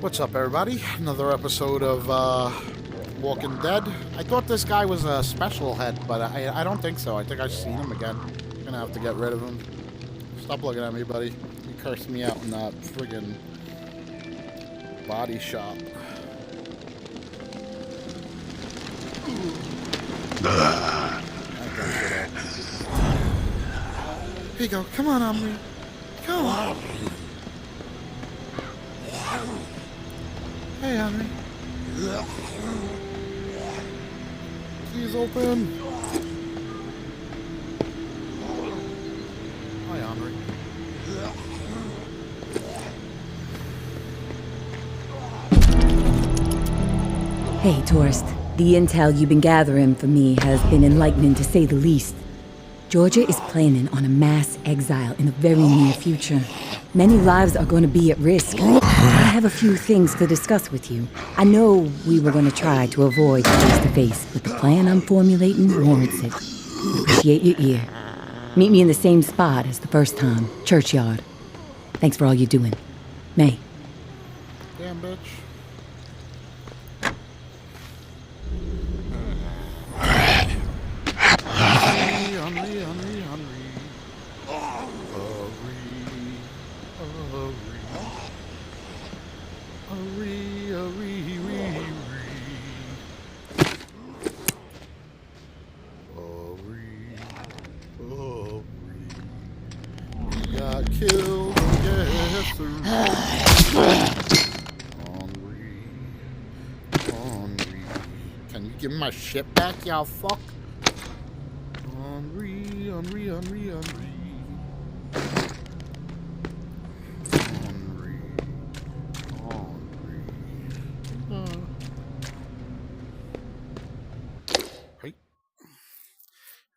What's up, everybody? Another episode of Walking Dead. I thought this guy was a special head, but I don't think so. I think I've seen him again. I'm gonna have to get rid of him. Stop looking at me, buddy. You cursed me out in that friggin' body shop. Here you go. Come on, Omri. Come on. Hey, Omri. Please open. Hi, Omri. Hey, tourist. The intel you've been gathering for me has been enlightening to say the least. Georgia is planning on a mass exile in the very near future. Many lives are going to be at risk. I have a few things to discuss with you. I know we were going to try to avoid face-to-face, but the plan I'm formulating warrants it. Appreciate your ear. Meet me in the same spot as the first time, Churchyard. Thanks for all you're doing. May. Damn, bitch. Got killed, yes, Henri. Can you give me my shit back, y'all fuck? Henri. Hey.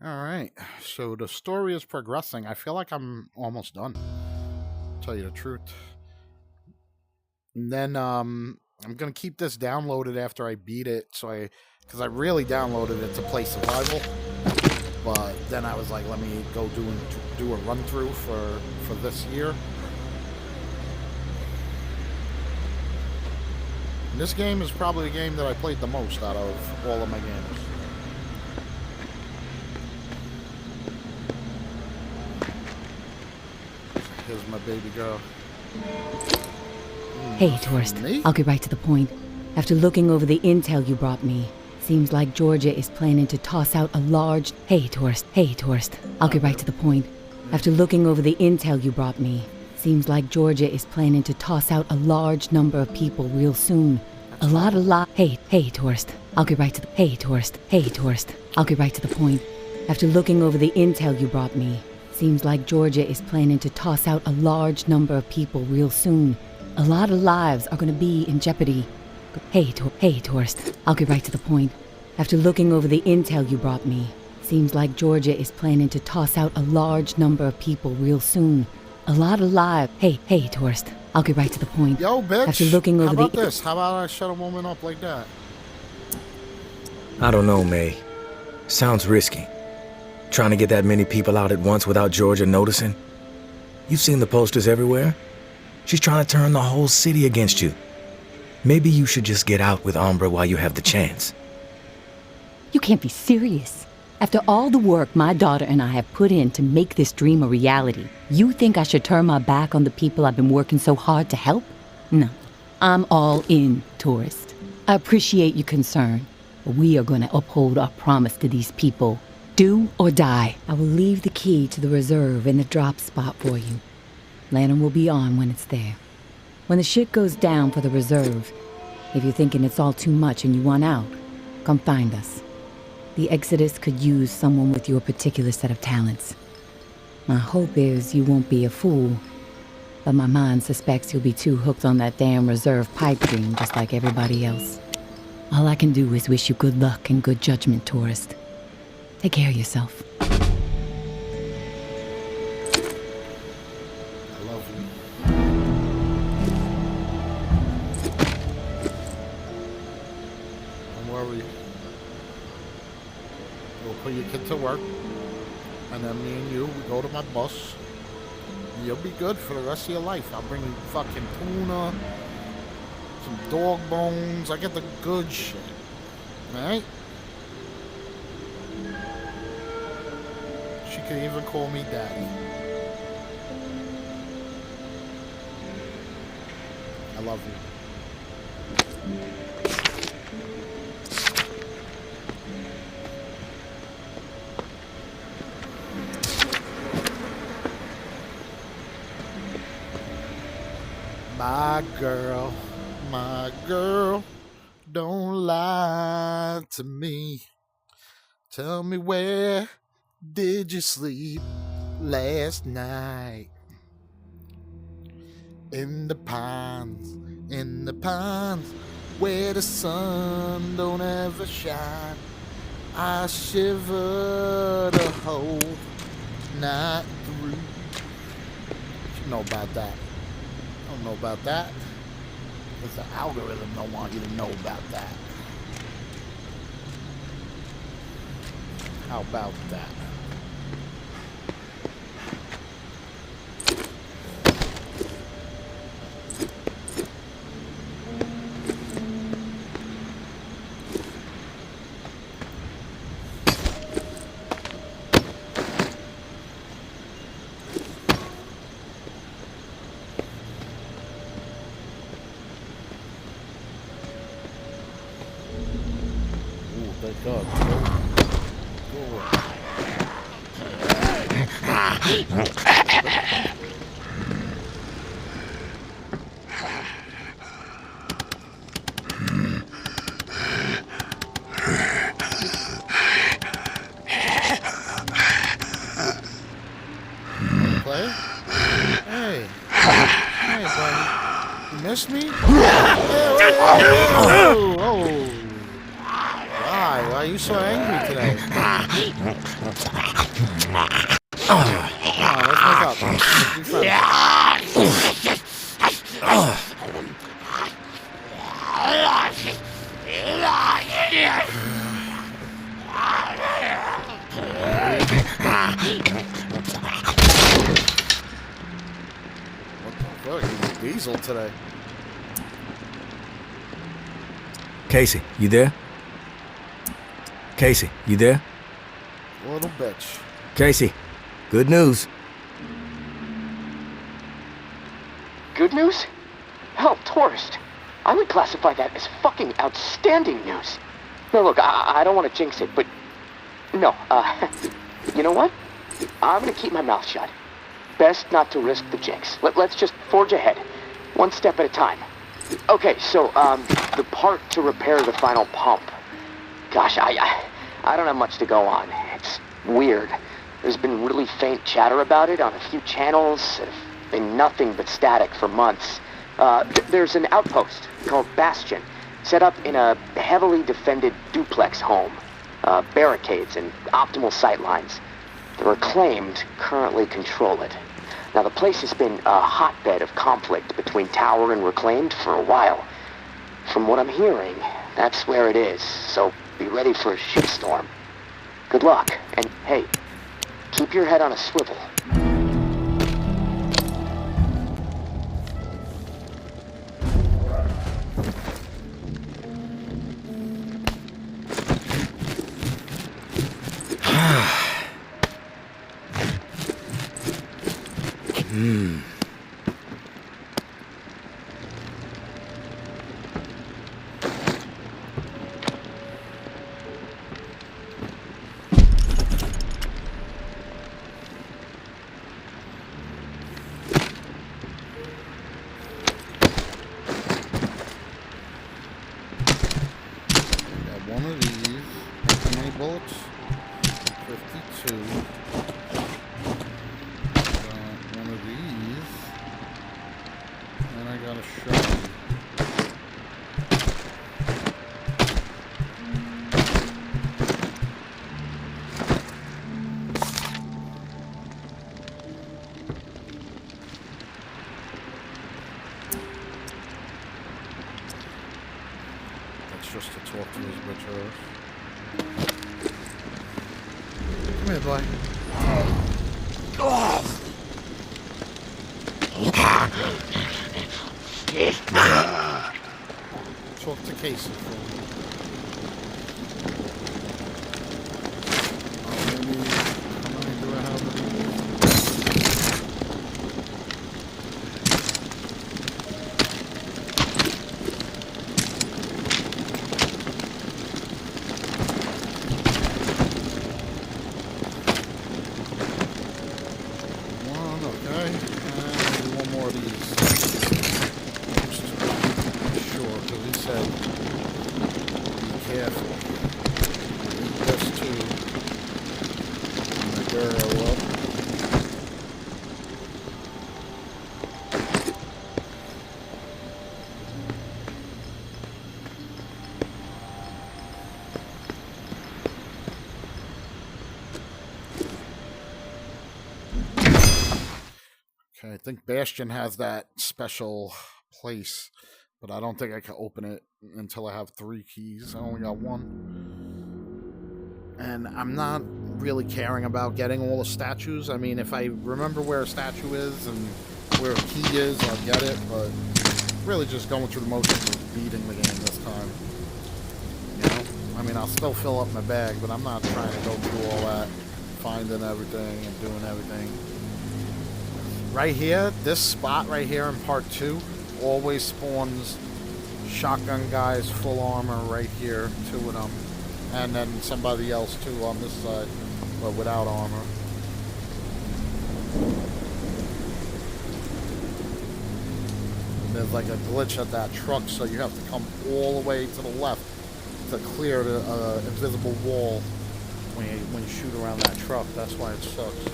All right, so the story is progressing. I feel like I'm almost done, to tell you the truth. And then I'm gonna keep this downloaded after I beat it, because I really downloaded it to play survival. But then I was like, let me go do a run through for this year. And this game is probably the game that I played the most out of all of my games. Here's my baby girl. Hey, tourist. Me? I'll get right to the point. After looking over the intel you brought me, seems like Georgia is planning to toss out a large... Hey, tourist. I'll get right to the point. After looking over the intel you brought me, seems like Georgia is planning to toss out a large number of people real soon. A lot of Hey, tourist. I'll get right to the... Hey, tourist. I'll get right to the point. After looking over the intel you brought me, seems like Georgia is planning to toss out a large number of people real soon. A lot of lives are going to be in jeopardy. Hey, tourist. I'll get right to the point. After looking over the intel you brought me, seems like Georgia is planning to toss out a large number of people real soon. A lot of lives. Hey, tourist. I'll get right to the point. Yo, bitch. After looking over How about this? How about I shut a woman up like that? I don't know, May. Sounds risky. Trying to get that many people out at once without Georgia noticing? You've seen the posters everywhere. She's trying to turn the whole city against you. Maybe you should just get out with Umbra while you have the chance. You can't be serious. After all the work my daughter and I have put in to make this dream a reality, you think I should turn my back on the people I've been working so hard to help? No. I'm all in, tourist. I appreciate your concern, but we are going to uphold our promise to these people. Do or die. I will leave the key to the reserve in the drop spot for you. Lantern will be on when it's there. When the shit goes down for the reserve, if you're thinking it's all too much and you want out, come find us. The Exodus could use someone with your particular set of talents. My hope is you won't be a fool, but my mind suspects you'll be too hooked on that damn reserve pipe dream just like everybody else. All I can do is wish you good luck and good judgment, tourist. Take care of yourself. I love you. Don't worry. We'll put your kid to work, and then me and you, we go to my bus. You'll be good for the rest of your life. I'll bring you fucking tuna, some dog bones. I get the good shit. Right? She could even call me daddy. I love you. My girl, don't lie to me. Tell me, where did you sleep last night? In the pines, where the sun don't ever shine. I shiver the whole night through. You know about that. Don't know about that. Because the algorithm don't want you to know about that. How about that? Thank God. Go Play? Hey, buddy. You miss me? Oh. Why are you so angry today? Come on, let's make up. Be What the fuck? He's Diesel today. Casey, you there? Casey, you there? Little bitch. Casey, good news. Good news? Hell, tourist. I would classify that as fucking outstanding news. No, look, I don't want to jinx it, but... No, you know what? I'm gonna keep my mouth shut. Best not to risk the jinx. Let's just forge ahead. One step at a time. Okay, so, the part to repair the final pump. Gosh, I don't have much to go on. It's weird. There's been really faint chatter about it on a few channels. Been nothing but static for months. There's an outpost called Bastion, set up in a heavily defended duplex home. Barricades and optimal sightlines. The Reclaimed currently control it. Now, the place has been a hotbed of conflict between Tower and Reclaimed for a while. From what I'm hearing, that's where it is, so be ready for a shitstorm. Good luck, and hey, keep your head on a swivel. One of these. How many bullets? 52. One of these. And I got a shotgun. Just to talk to his bitch ass. Come here, boy. talk to Casey for me. Maybe, how many do I have of these? One, okay. And maybe one more of these. Sure, because he said, be careful. Eat this too. And the girl up. Okay, I think Bastion has that special place, but I don't think I can open it until I have 3 keys. I only got 1. And I'm not really caring about getting all the statues. I mean, if I remember where a statue is and where a key is, I'll get it, but really just going through the motions of beating the game this time. You know? I mean, I'll still fill up my bag, but I'm not trying to go through all that, finding everything and doing everything. Right here, this spot right here in part 2 always spawns shotgun guys, full armor right here, 2 of them. And then somebody else too on this side, but without armor. And there's like a glitch at that truck, so you have to come all the way to the left to clear the invisible wall when you shoot around that truck. That's why it sucks.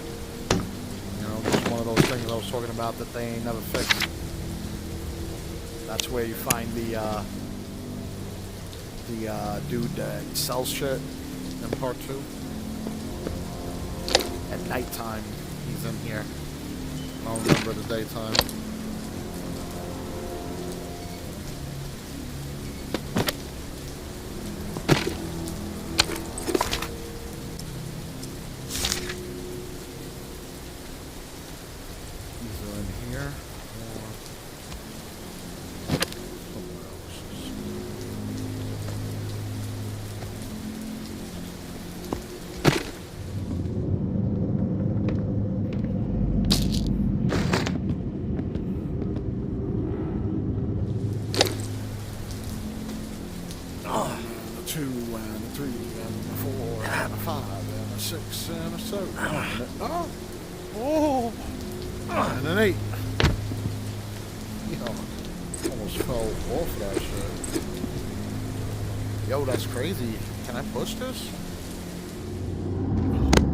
You know, just one of those things I was talking about that they ain't never fixed. That's where you find the dude that sells shit in part 2. At nighttime, he's in here. I don't remember the daytime. And an 8. Yo, almost fell off that shit. Yo, that's crazy. Can I push this?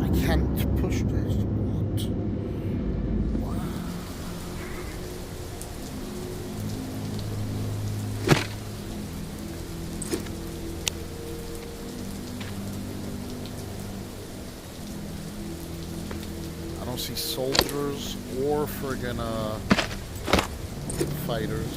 I can't push this. What? Wow. I don't see soldiers or friggin' fighters.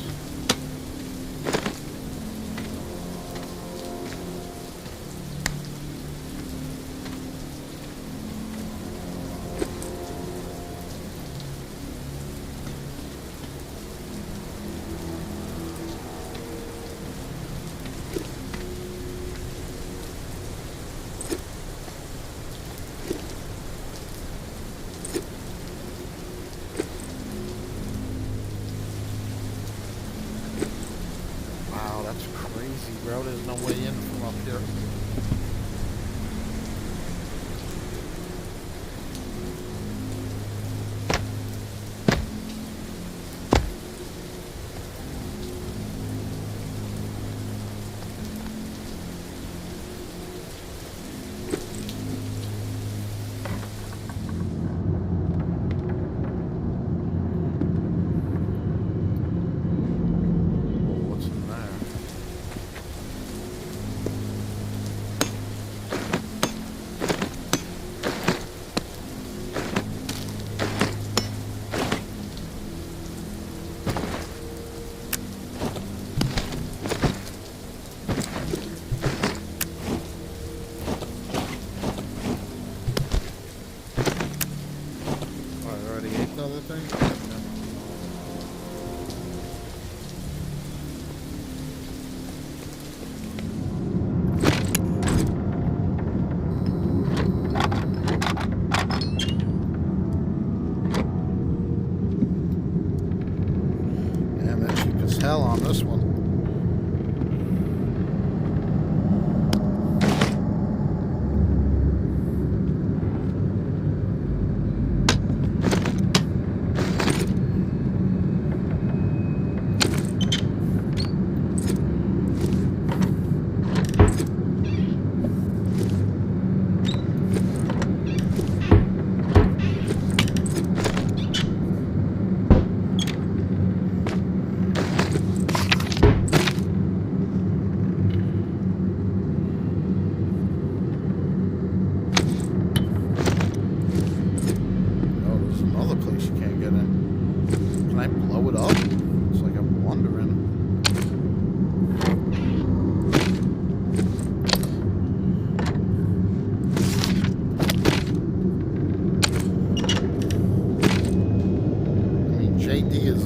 Bro, there's no way in from up here. hell on this one.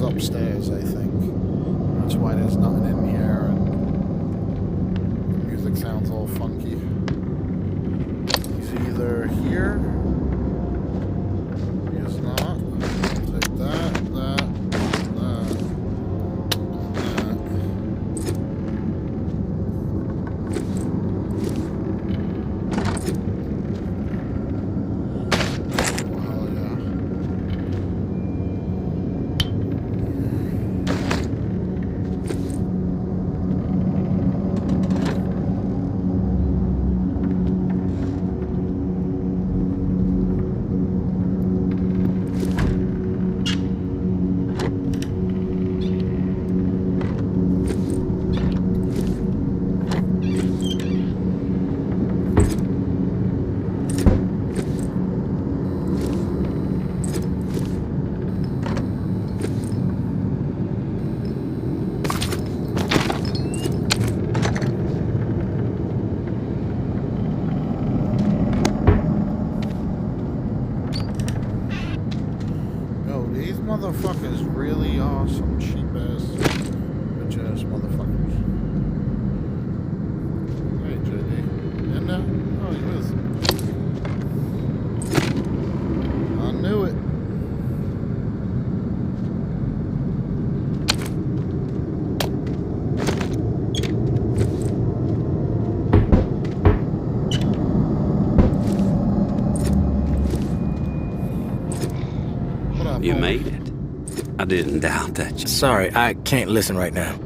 Upstairs, I think. That's why there's nothing in here, and the music sounds all funky. He's either here. He is not. Take that. Motherfuckers really are some cheap ass, bitch ass motherfuckers. Hey, JD. In there? Oh, he is. I knew it. What up, You homie? made it. I didn't doubt that you... Sorry, I can't listen right now.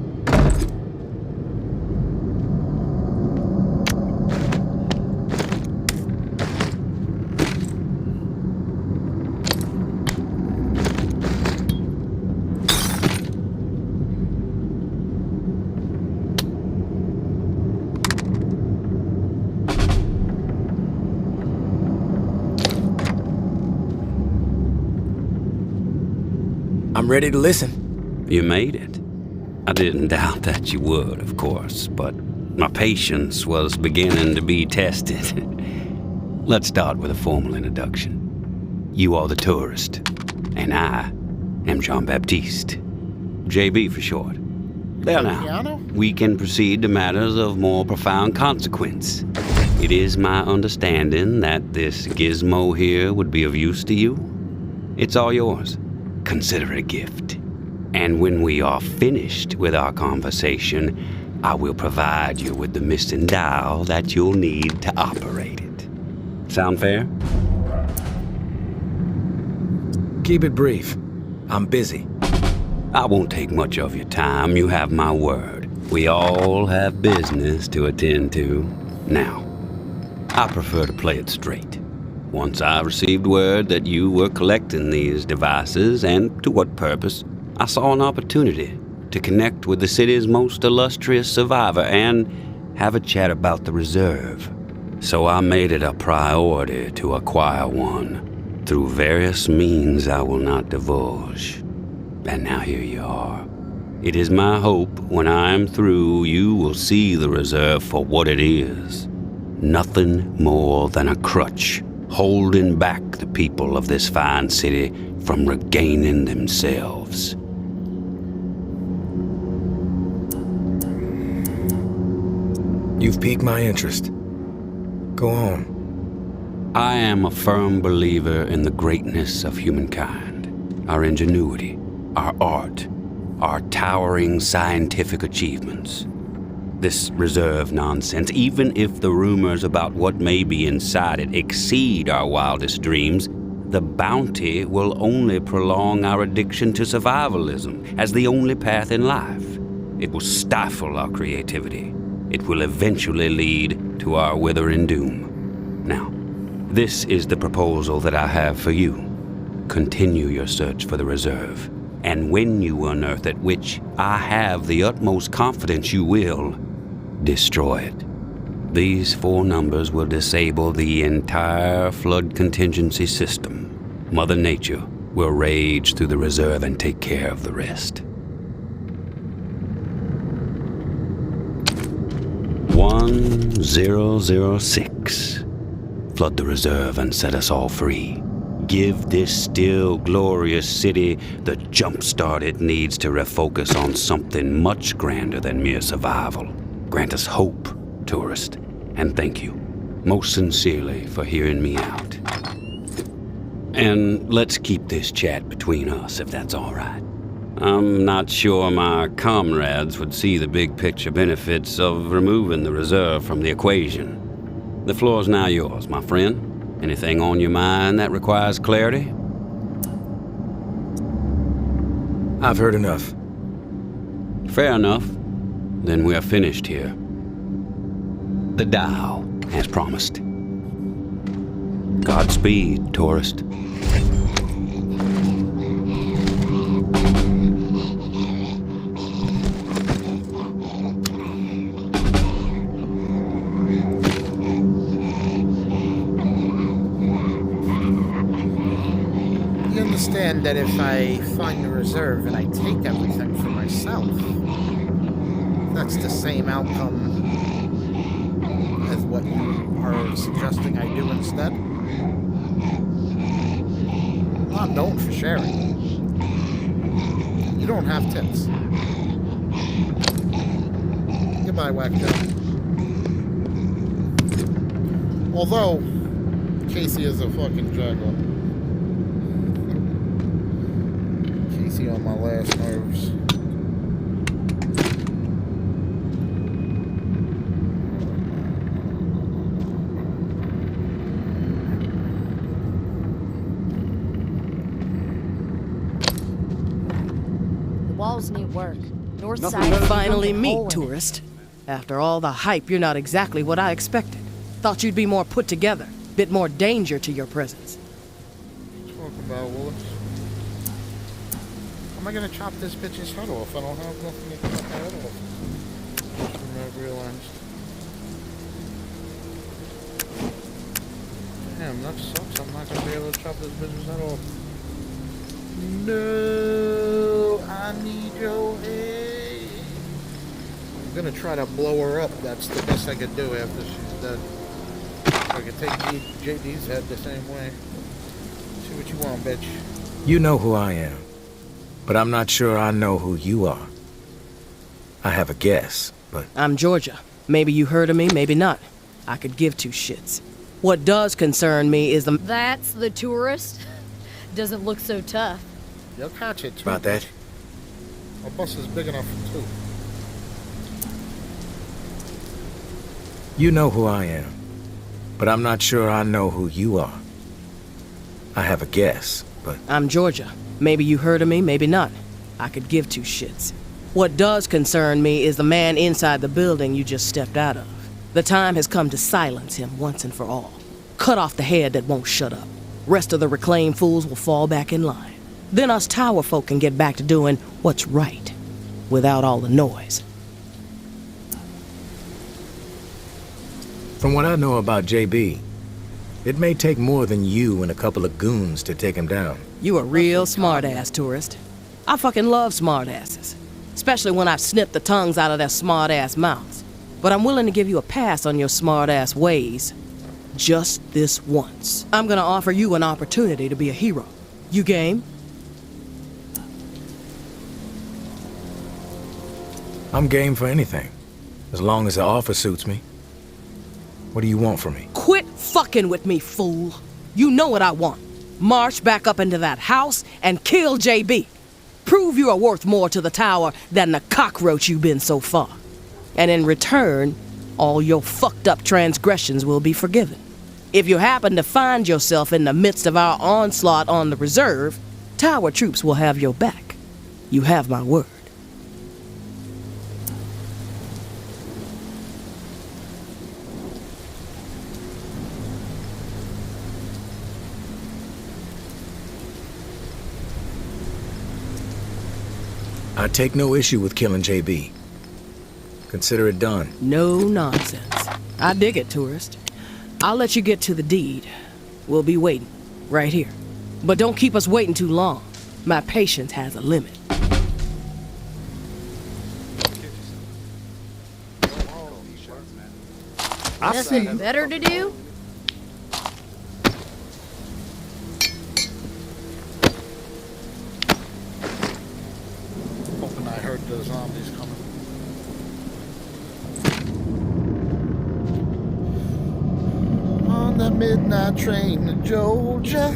I'm ready to listen. You made it. I didn't doubt that you would, of course, but my patience was beginning to be tested. Let's start with a formal introduction. You are the tourist, and I am Jean-Baptiste. JB for short. There now, Piano? we can proceed to matters of more profound consequence. It is my understanding that this gizmo here would be of use to you. It's all yours. Consider it a gift. And when we are finished with our conversation, I will provide you with the missing dial that you'll need to operate it. Sound fair? Keep it brief. I'm busy. I won't take much of your time. You have my word. We all have business to attend to. Now, I prefer to play it straight. Once I received word that you were collecting these devices, and to what purpose, I saw an opportunity to connect with the city's most illustrious survivor and have a chat about the reserve. So I made it a priority to acquire one, through various means I will not divulge. And now here you are. It is my hope when I am through, you will see the reserve for what it is. Nothing more than a crutch holding back the people of this fine city from regaining themselves. You've piqued my interest. Go on. I am a firm believer in the greatness of humankind, our ingenuity, our art, our towering scientific achievements. This reserve nonsense, even if the rumors about what may be inside it exceed our wildest dreams, the bounty will only prolong our addiction to survivalism as the only path in life. It will stifle our creativity. It will eventually lead to our withering doom. Now, this is the proposal that I have for you. Continue your search for the reserve, and when you unearth it, which I have the utmost confidence you will, destroy it. These 4 numbers will disable the entire flood contingency system. Mother Nature will rage through the reserve and take care of the rest. 1006. Flood the reserve and set us all free. Give this still glorious city the jump start it needs to refocus on something much grander than mere survival. Grant us hope, tourist, and thank you, most sincerely, for hearing me out. And let's keep this chat between us, if that's all right. I'm not sure my comrades would see the big picture benefits of removing the reserve from the equation. The floor's now yours, my friend. Anything on your mind that requires clarity? I've heard enough. Fair enough. Then we're finished here. The dial, as promised. Godspeed, tourist. You understand that if I find the reserve and I take everything for myself, that's the same outcome as what you are suggesting I do instead? I'm not known for sharing. You don't have tits. Goodbye, Whacktail. Although, Casey is a fucking juggler. Casey on my last nerves. Walls need work. North Nothing side. better Finally hole meet, in it. tourist. After all the hype, you're not exactly what I expected. Thought you'd be more put together, bit more danger to your presence. Talk about Willis. How am I gonna chop this bitch's head off? I don't have nothing to chop her head off. I've realized. Damn, that sucks. I'm not gonna be able to chop this bitch's head off. No, I need your aid. I'm gonna try to blow her up. That's the best I could do after she's dead. I could take JD's head the same way. See what you want, bitch. You know who I am, but I'm not sure I know who you are. I have a guess, but I'm Georgia. Maybe you heard of me, maybe not. I could give 2 shits. What does concern me is the... That's the tourist? Doesn't look so tough. You'll catch it, too. about that, My bus is big enough for 2. you know who I am, but I'm not sure I know who you are. I have a guess, but I'm Georgia. Maybe you heard of me, maybe not. I could give 2 shits. What does concern me is the man inside the building you just stepped out of. The time has come to silence him once and for all. Cut off the head that won't shut up. Rest of the reclaimed fools will fall back in line. Then us tower folk can get back to doing what's right, without all the noise. from what I know about JB, it may take more than you and a couple of goons to take him down. You a real smart-ass tourist. I fucking love smart-asses. Especially when I've snipped the tongues out of their smart-ass mouths. But I'm willing to give you a pass on your smart-ass ways. Just this once. I'm gonna offer you an opportunity to be a hero. You game? I'm game for anything, as long as the offer suits me. What do you want from me? Quit fucking with me, fool. You know what I want. March back up into that house and kill JB. Prove you are worth more to the tower than the cockroach you've been so far. And in return, all your fucked up transgressions will be forgiven. If you happen to find yourself in the midst of our onslaught on the reserve, tower troops will have your back. You have my word. I take no issue with killing JB. Consider it done. No nonsense. I dig it, tourist. I'll let you get to the deed. We'll be waiting, right here. But don't keep us waiting too long. My patience has a limit. Nothing better to do? Hoping I heard the zombies coming. On the midnight train to Georgia.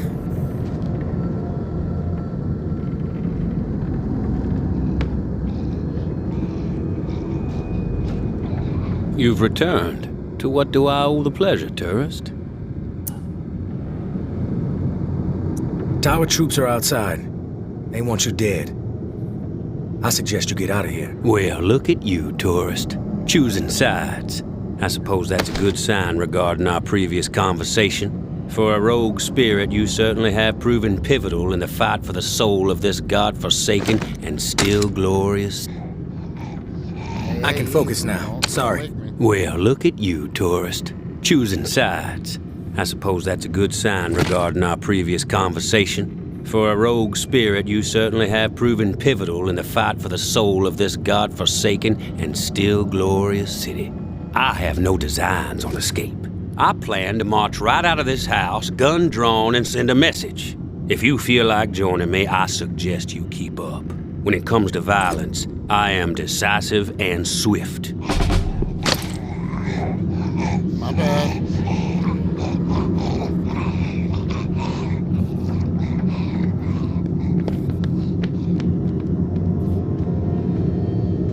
You've returned. To what do I owe the pleasure, tourist? Tower troops are outside. They want you dead. I suggest you get out of here. Well, look at you, tourist. Choosing sides. I suppose that's a good sign regarding our previous conversation. For a rogue spirit, you certainly have proven pivotal in the fight for the soul of this godforsaken and still glorious. I can focus now. Sorry. Well, look at you, tourist. Choosing sides. I suppose that's a good sign regarding our previous conversation. For a rogue spirit, you certainly have proven pivotal in the fight for the soul of this godforsaken and still glorious city. I have no designs on escape. I plan to march right out of this house, gun drawn, and send a message. If you feel like joining me, I suggest you keep up. When it comes to violence, I am decisive and swift. My bad.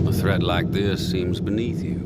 A threat like this seems beneath you.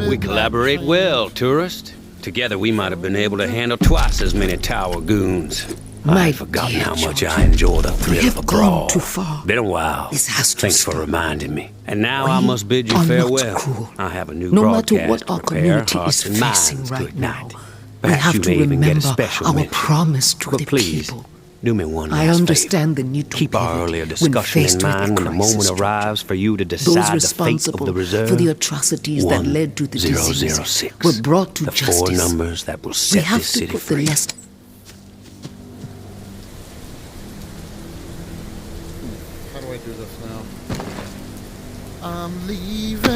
We collaborate well, tourist. Together we might have been able to handle twice as many tower goons. I've forgotten how much I enjoy the thrill of a brawl. Too far. Been a while. This has to Thanks for stop. reminding me. And now I We must bid you are not farewell. cruel. I have a new No matter broadcast what to our prepare, community hearts is and facing minds to right now, ignite. we Perhaps have you to may even get a remember special our mention. promise to But the please, people. do me one last I favor. understand the need to Keep our pivot earlier when discussion faced in with a mind when the crisis, moment Georgia. arrives for you to Those decide the fate of responsible the reserve. for the atrocities that led to the disease 006. were brought to the justice. four numbers that will We set have this to city put free. the last. How do I do this now? I'm leaving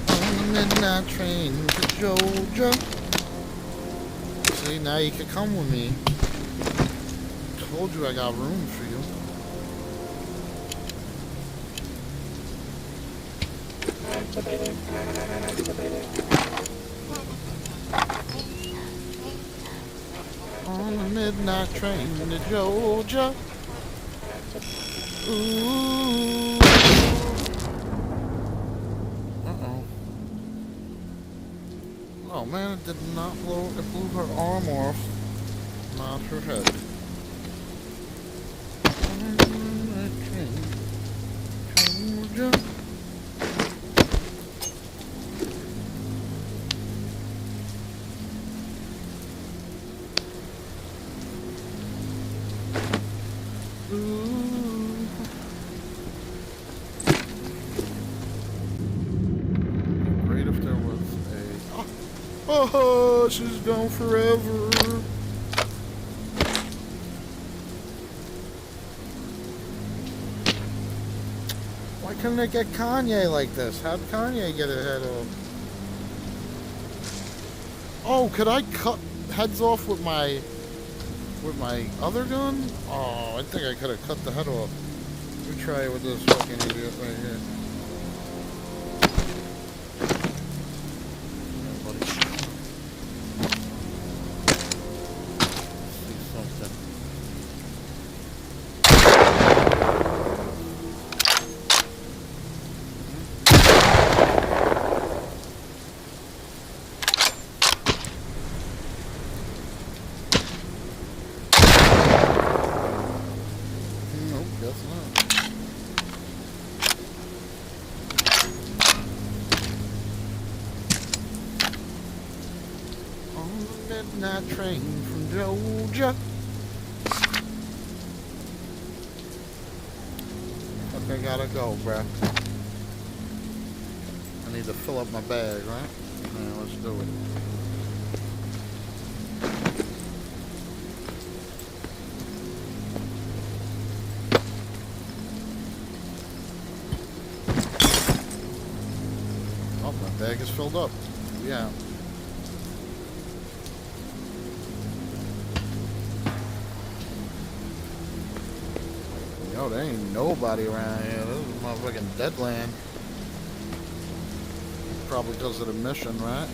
on the midnight train to Georgia. See, now you can come with me. Told you I got room for you. On the midnight train to Georgia. Ooh. Uh-oh. Oh man, it did not blow. It blew her arm off, not her head. Georgia. Ooh. Great if there was a. Oh, she's gone forever. Why couldn't it get Kanye like this? How'd Kanye get a head off? Oh, could I cut heads off with my other gun? Oh, I think I could have cut the head off. Let me try it with this fucking idiot right here. Yeah, buddy. Let's see something. Nope, guess not. On the midnight train from Georgia. Fuck, I gotta go, bruh. I need to fill up my bag, right? Yeah, let's do it. Oh, my bag is filled up. Yeah. Yo, there ain't nobody around here. This is motherfucking Deadland. Probably because of the mission, right?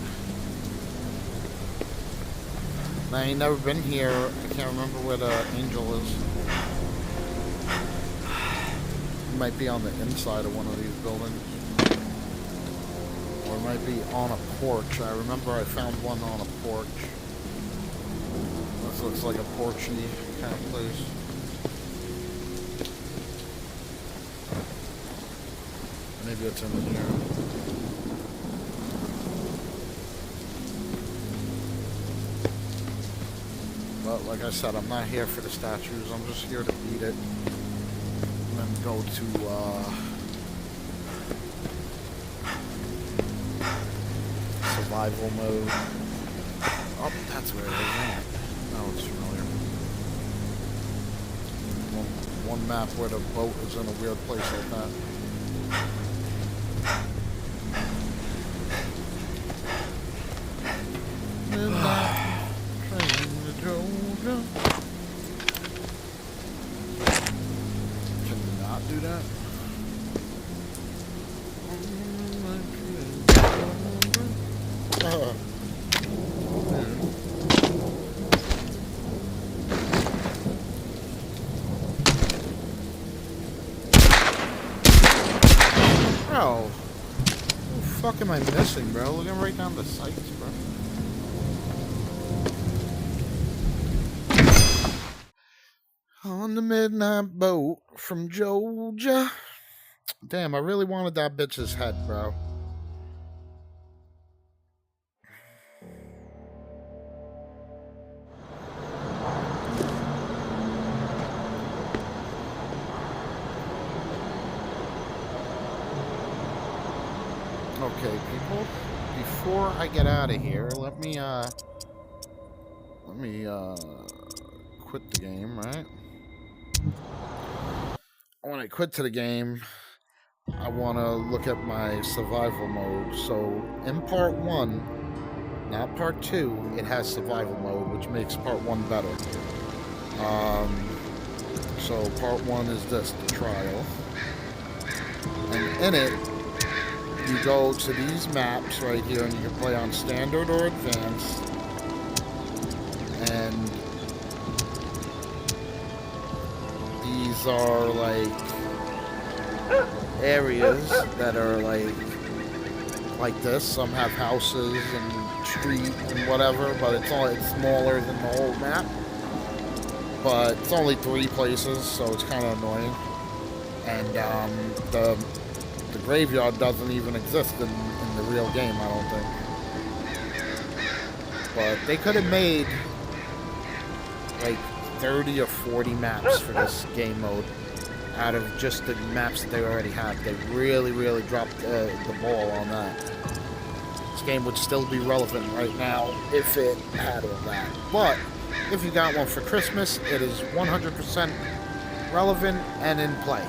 I ain't never been here. I can't remember where the Angel is. It might be on the inside of one of these buildings. Or it might be on a porch. I remember I found one on a porch. This looks like a porchy kind of place. Maybe it's in here. But like I said, I'm not here for the statues. I'm just here to beat it. And then go to, survival mode. Oh, that's where it is. Now it's familiar. One map where the boat is in a weird place like that. Midnight train to Georgia. Can you not do that? Bro, what the fuck am I missing, bro? Looking right down the sights, bro. On the midnight boat from Georgia. Damn, I really wanted that bitch's head, bro. Okay, people, before I get out of here, let me quit the game, right? When I quit to the game, I want to look at my survival mode. So in part 1, not part 2, it has survival mode, which makes part 1 better. So part 1 is this, the trial. And in it, you go to these maps right here, and you can play on standard or advanced. And these are like areas that are like this. Some have houses and street and whatever, but it's smaller than the whole map. But it's only 3 places, so it's kind of annoying. And the graveyard doesn't even exist in the real game, I don't think. But they could have made like 30 or 40 maps for this game mode out of just the maps that they already have. They really, really dropped the ball on that. This game would still be relevant right now if it had all that. But if you got one for Christmas, it is 100% relevant and in play.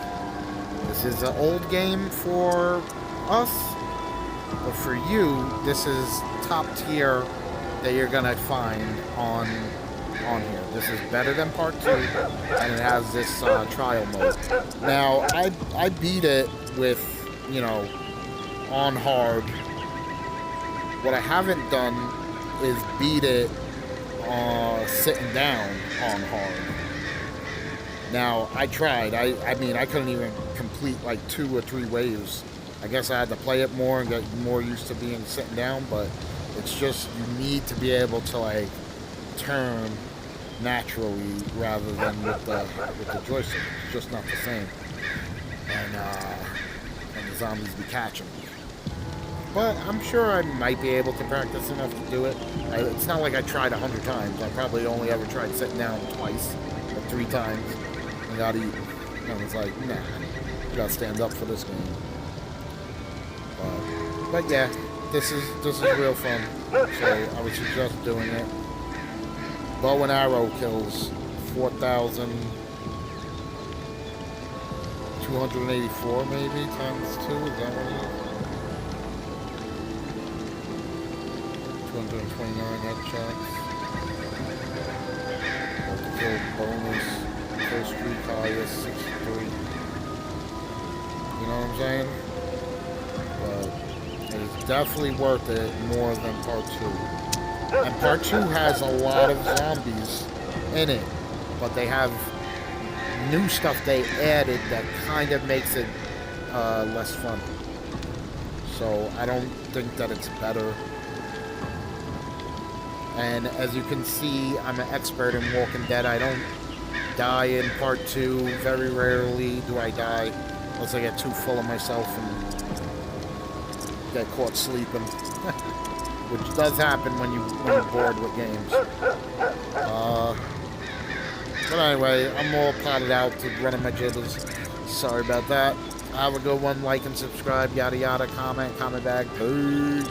This is an old game for us, but for you, this is top tier that you're gonna find on here. This is better than part 2, and it has this trial mode. Now, I beat it with, you know, on hard. What I haven't done is beat it sitting down on hard. Now, I tried. I mean, I couldn't even complete like 2 or 3 waves. I guess I had to play it more and get more used to being sitting down, but it's just, you need to be able to like turn naturally rather than with the joystick. It's just not the same. And the zombies be catching me. But I'm sure I might be able to practice enough to do it. It's not like I tried 100 times. I probably only ever tried sitting down twice or 3 times. I got eaten. And it's like, nah, you gotta stand up for this game. But yeah, this is real fun. So I would suggest doing it. Bow and arrow kills 4,284 maybe times 2. Is that what it is? 229 headshots. Multi-kill bonus. Kill streak highest 63. You know what I'm saying? But it's definitely worth it more than part 2. And part 2 has a lot of zombies in it, but they have new stuff they added that kind of makes it less fun. So I don't think that it's better. And as you can see, I'm an expert in Walking Dead. I don't die in part 2. Very rarely do I die unless I get too full of myself and get caught sleeping. Which does happen when you're bored with games. But anyway, I'm all potted out to running my jitters. Sorry about that. Have a good one. Like and subscribe. Yada yada. Comment back. Peace.